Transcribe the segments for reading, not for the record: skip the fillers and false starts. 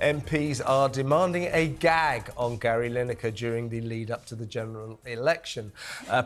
MPs are demanding a gag on Gary Lineker during the lead-up to the general election.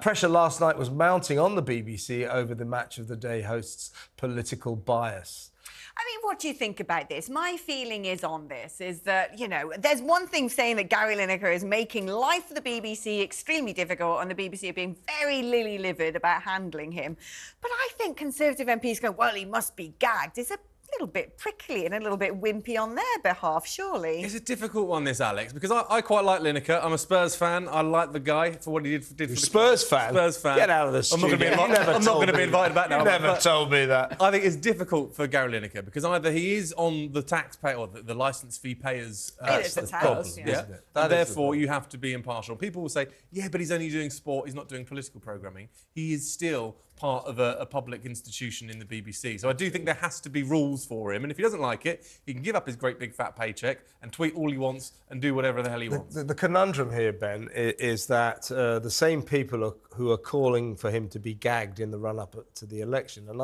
Pressure last night was mounting on the BBC over the Match of the Day host's political bias. I mean, what do you think about this? My feeling is on this is that, there's one thing saying that Gary Lineker is making life for the BBC extremely difficult and the BBC are being very lily-livered about handling him. But I think Conservative MPs go, well, he must be gagged. It's a little bit prickly and a little bit wimpy on their behalf, surely. It's a difficult one, this, Alex, because I quite like Lineker. I'm a Spurs fan. I like the guy for what he did for the Spurs fan? Spurs fan. Get out of the studio. I'm not going to be invited back now. You never told me that. I think it's difficult for Gary Lineker because either he is on the taxpayer or the licence fee payers. It's the tax, yeah. And therefore, you have to be impartial. People will say, yeah, but he's only doing sport. He's not doing political programming. He is still part of a public institution in the BBC. So I do think there has to be rules for him. And if he doesn't like it, he can give up his great big fat paycheck and tweet all he wants and do whatever the hell he wants. The conundrum here, Ben, is that the same people who are calling for him to be gagged in the run-up to the election. And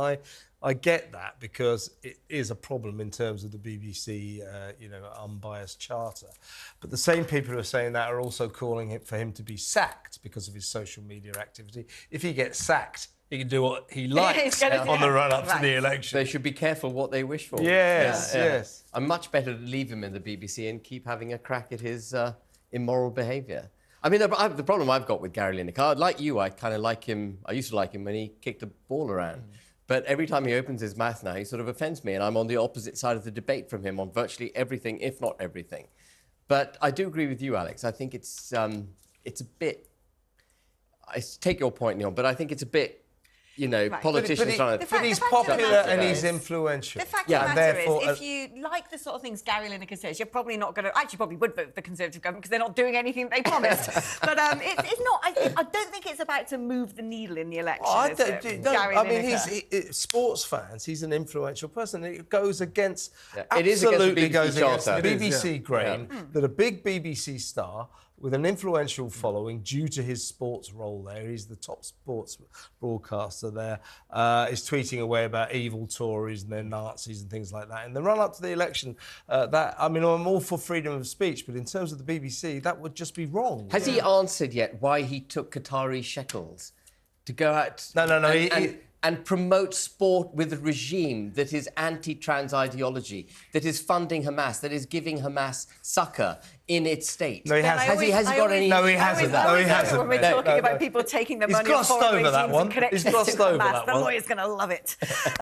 I get that because it is a problem in terms of the BBC, unbiased charter. But the same people who are saying that are also calling for him to be sacked because of his social media activity. If he gets sacked, he can do what he likes on the run-up to the election. They should be careful what they wish for. Yes, yes. I'm much better to leave him in the BBC and keep having a crack at his immoral behaviour. I mean, the problem I've got with Gary Lineker, like you, I kind of like him. I used to like him when he kicked the ball around. But every time he opens his mouth now, he sort of offends me, and I'm on the opposite side of the debate from him on virtually everything, if not everything. But I do agree with you, Alex. I think it's a bit... I take your point, Neil, but I think it's a bit... politicians trying to... But he's popular and he's influential. The fact of the matter is, if you like the sort of things Gary Lineker says, you're probably not going to... Actually, probably would vote for the Conservative government because they're not doing anything they promised. But it's not... I don't think it's about to move the needle in the election, he's sports fans. He's an influential person. It goes against... It is against the BBC grain that a big BBC star with an influential following due to his sports role there, he's the top sports broadcaster there, is tweeting away about evil Tories and they're Nazis and things like that. In the run-up to the election, I'm all for freedom of speech, but in terms of the BBC, that would just be wrong. Has he answered yet why he took Qatari shekels to go out... No. And promote sport with a regime that is anti-trans ideology, that is funding Hamas, that is giving Hamas succour in its state? No, he hasn't. Has he got any... No, he hasn't. No, he hasn't. When we're talking about people taking the money of foreign regimes and connecting it to Hamas, the lawyer's going to love it.